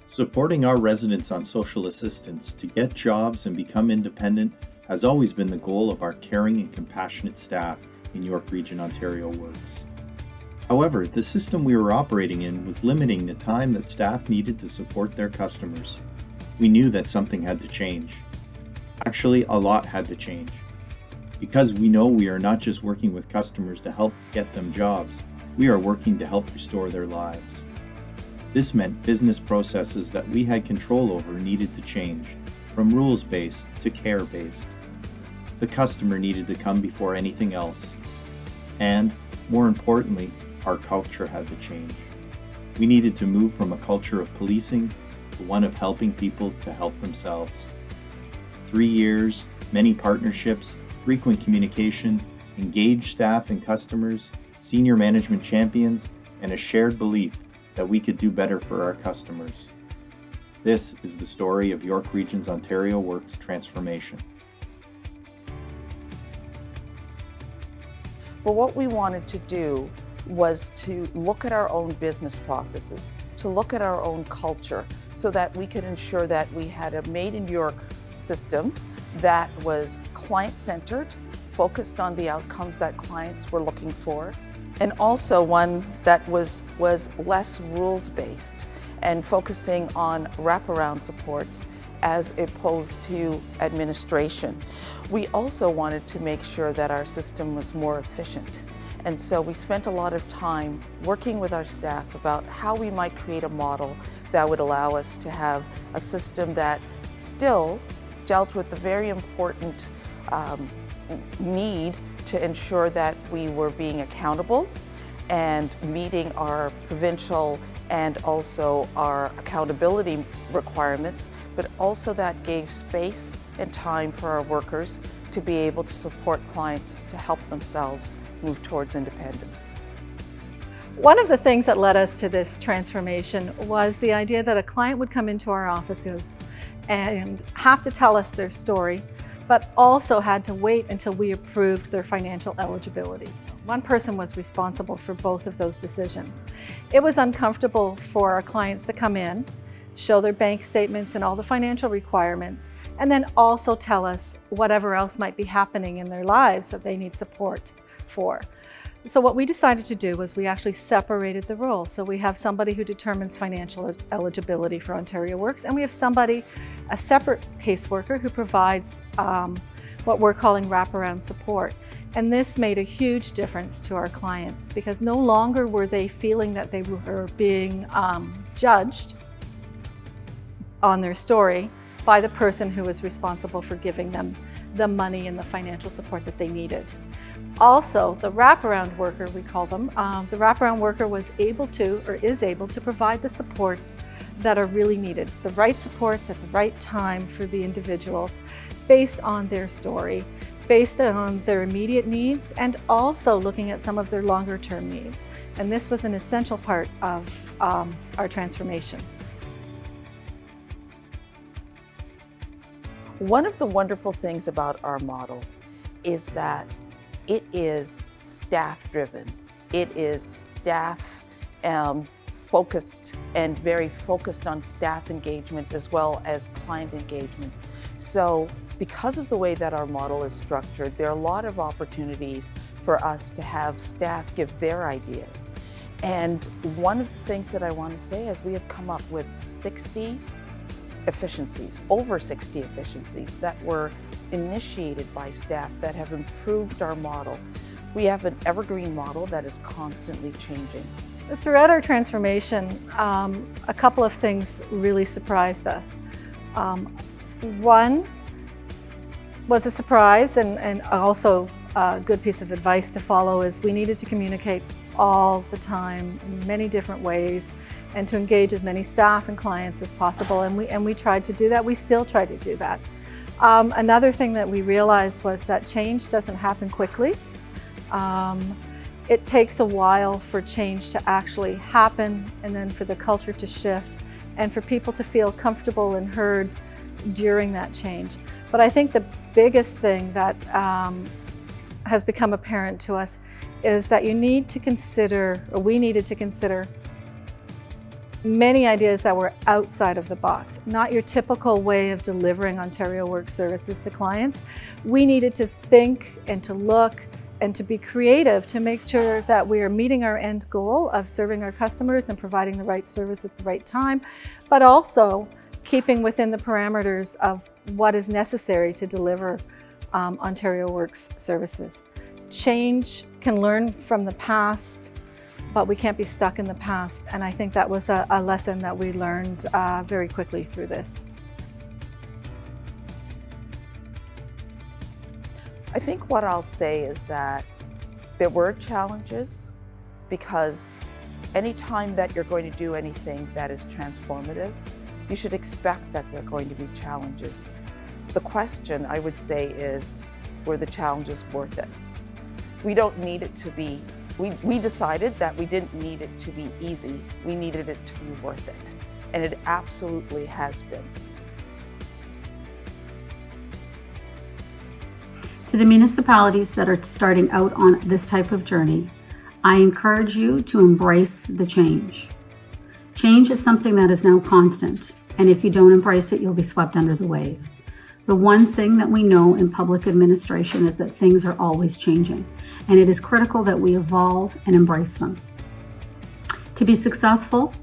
Supporting our residents on social assistance to get jobs and become independent has always been the goal of our caring and compassionate staff in York Region Ontario Works. However, the system we were operating in was limiting the time that staff needed to support their customers. We knew that something had to change. Actually, a lot had to change. Because we know we are not just working with customers to help get them jobs, we are working to help restore their lives. This meant business processes that we had control over needed to change, from rules-based to care-based. The customer needed to come before anything else. And, more importantly, our culture had to change. We needed to move from a culture of policing to one of helping people to help themselves. 3 years, many partnerships, frequent communication, engaged staff and customers, senior management champions, and a shared belief that we could do better for our customers. This is the story of York Region's Ontario Works transformation. But what we wanted to do was to look at our own business processes, to look at our own culture, so that we could ensure that we had a Made in York system that was client-centered, focused on the outcomes that clients were looking for, and also one that was less rules-based and focusing on wraparound supports as opposed to administration. We also wanted to make sure that our system was more efficient. And so we spent a lot of time working with our staff about how we might create a model that would allow us to have a system that still dealt with the very important need to ensure that we were being accountable and meeting our provincial and also our accountability requirements, but also that gave space and time for our workers to be able to support clients to help themselves move towards independence. One of the things that led us to this transformation was the idea that a client would come into our offices and have to tell us their story, but also had to wait until we approved their financial eligibility. One person was responsible for both of those decisions. It was uncomfortable for our clients to come in, show their bank statements and all the financial requirements, and then also tell us whatever else might be happening in their lives that they need support for. So what we decided to do was we actually separated the roles. So we have somebody who determines financial eligibility for Ontario Works, and we have somebody, a separate caseworker, who provides what we're calling wraparound support. And this made a huge difference to our clients because no longer were they feeling that they were being judged on their story by the person who was responsible for giving them the money and the financial support that they needed. Also, the wraparound worker, we call them, the wraparound worker was able to, or is able to, provide the supports that are really needed, the right supports at the right time for the individuals based on their story, based on their immediate needs, and also looking at some of their longer-term needs. And this was an essential part of our transformation. One of the wonderful things about our model is that it is staff-driven. It is staff focused and very focused on staff engagement as well as client engagement. So because of the way that our model is structured, there are a lot of opportunities for us to have staff give their ideas. And one of the things that I want to say is we have come up with 60 efficiencies, over 60 efficiencies that were initiated by staff that have improved our model. We have an evergreen model that is constantly changing. Throughout our transformation, a couple of things really surprised us. One was a surprise and also a good piece of advice to follow is we needed to communicate all the time in many different ways and to engage as many staff and clients as possible, and we tried to do that. We still try to do that. Another thing that we realized was that change doesn't happen quickly. It takes a while for change to actually happen and then for the culture to shift and for people to feel comfortable and heard during that change. But I think the biggest thing that has become apparent to us is that you need to consider, or we needed to consider, many ideas that were outside of the box, not your typical way of delivering Ontario Works services to clients. We needed to think and to look and to be creative to make sure that we are meeting our end goal of serving our customers and providing the right service at the right time, but also keeping within the parameters of what is necessary to deliver Ontario Works services. Change can learn from the past, but we can't be stuck in the past. And I think that was a lesson that we learned very quickly through this. I think what I'll say is that there were challenges, because anytime that you're going to do anything that is transformative, you should expect that there are going to be challenges. The question, I would say, is, were the challenges worth it? We don't need it to be, we decided that we didn't need it to be easy, we needed it to be worth it. And it absolutely has been. To the municipalities that are starting out on this type of journey, I encourage you to embrace the change. Change is something that is now constant, and if you don't embrace it, you'll be swept under the wave. The one thing that we know in public administration is that things are always changing, and it is critical that we evolve and embrace them. To be successful,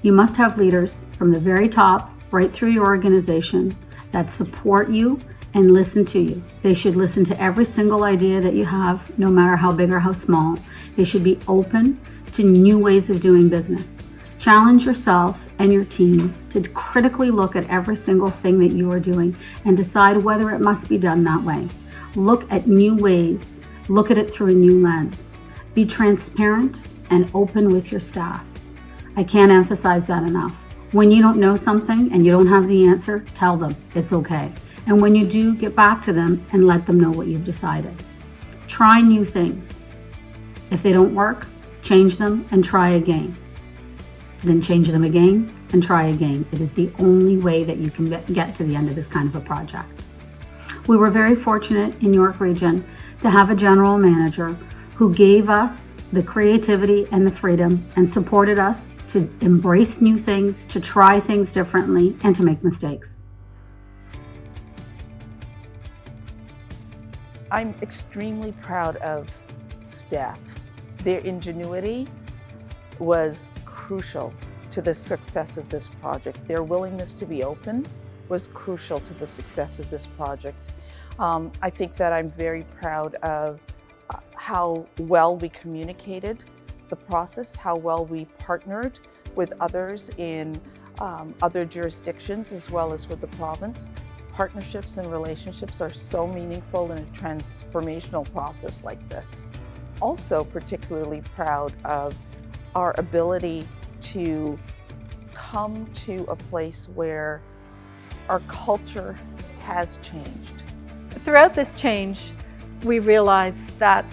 you must have leaders from the very top right through your organization that support you and listen to you. They should listen to every single idea that you have, no matter how big or how small. They should be open to new ways of doing business. Challenge yourself and your team to critically look at every single thing that you are doing and decide whether it must be done that way. Look at new ways, look at it through a new lens. Be transparent and open with your staff. I can't emphasize that enough. When you don't know something and you don't have the answer, tell them it's okay. And when you do, get back to them and let them know what you've decided. Try new things. If they don't work, change them and try again. Then change them again and try again. It is the only way that you can get to the end of this kind of a project. We were very fortunate in York Region to have a general manager who gave us the creativity and the freedom and supported us to embrace new things, to try things differently, and to make mistakes. I'm extremely proud of staff. Their ingenuity was crucial to the success of this project. Their willingness to be open was crucial to the success of this project. I think that I'm very proud of how well we communicated the process, how well we partnered with others in other jurisdictions as well as with the province. Partnerships and relationships are so meaningful in a transformational process like this. Also particularly proud of our ability to come to a place where our culture has changed. Throughout this change, we realized that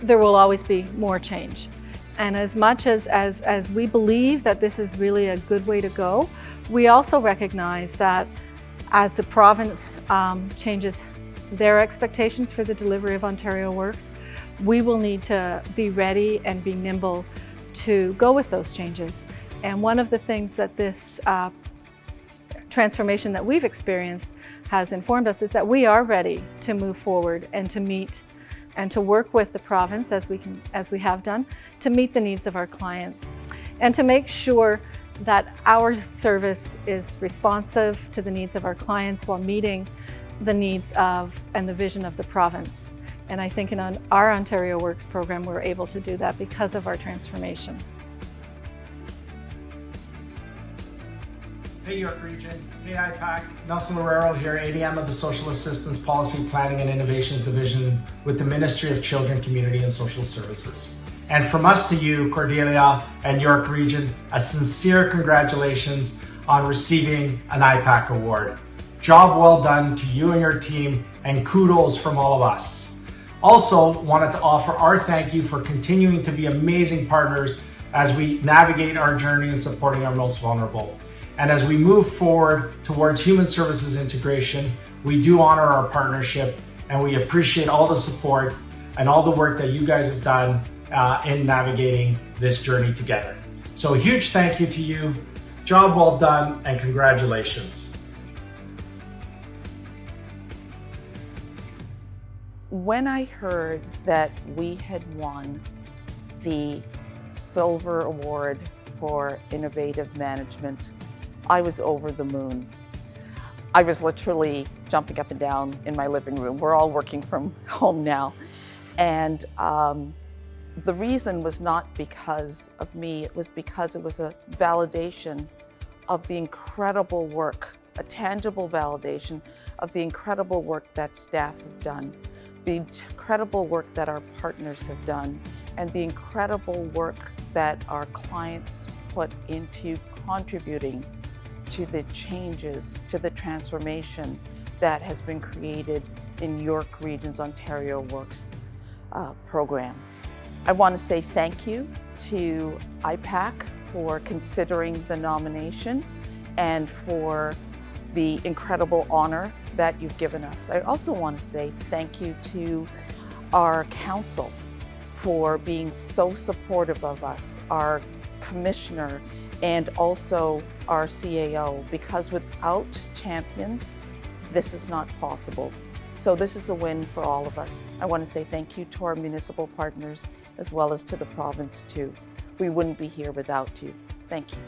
there will always be more change. And as much as we believe that this is really a good way to go, we also recognize that as the province changes their expectations for the delivery of Ontario Works, we will need to be ready and be nimble to go with those changes. And one of the things that this transformation that we've experienced has informed us is that we are ready to move forward and to meet and to work with the province as we have done to meet the needs of our clients and to make sure that our service is responsive to the needs of our clients while meeting the needs of and the vision of the province. And I think in our Ontario Works program, we're able to do that because of our transformation. Hey York Region, hey IPAC, Nelson Lorero here, ADM of the Social Assistance Policy Planning and Innovations Division with the Ministry of Children, Community and Social Services. And from us to you, Cordelia and York Region, a sincere congratulations on receiving an IPAC Award. Job well done to you and your team, and kudos from all of us. Also wanted to offer our thank you for continuing to be amazing partners as we navigate our journey in supporting our most vulnerable. And as we move forward towards human services integration, we do honor our partnership and we appreciate all the support and all the work that you guys have done in navigating this journey together. So a huge thank you to you. Job well done and congratulations. When I heard that we had won the Silver Award for Innovative Management, I was over the moon. I was literally jumping up and down in my living room. We're all working from home now. And the reason was not because of me, it was because it was a validation of the incredible work, a tangible validation of the incredible work that staff have done, the incredible work that our partners have done, and the incredible work that our clients put into contributing to the changes, to the transformation that has been created in York Region's Ontario Works program. I want to say thank you to IPAC for considering the nomination and for the incredible honor that you've given us. I also want to say thank you to our council for being so supportive of us, our commissioner, and also our CAO, because without champions, this is not possible. So this is a win for all of us. I want to say thank you to our municipal partners as well as to the province too. We wouldn't be here without you. Thank you.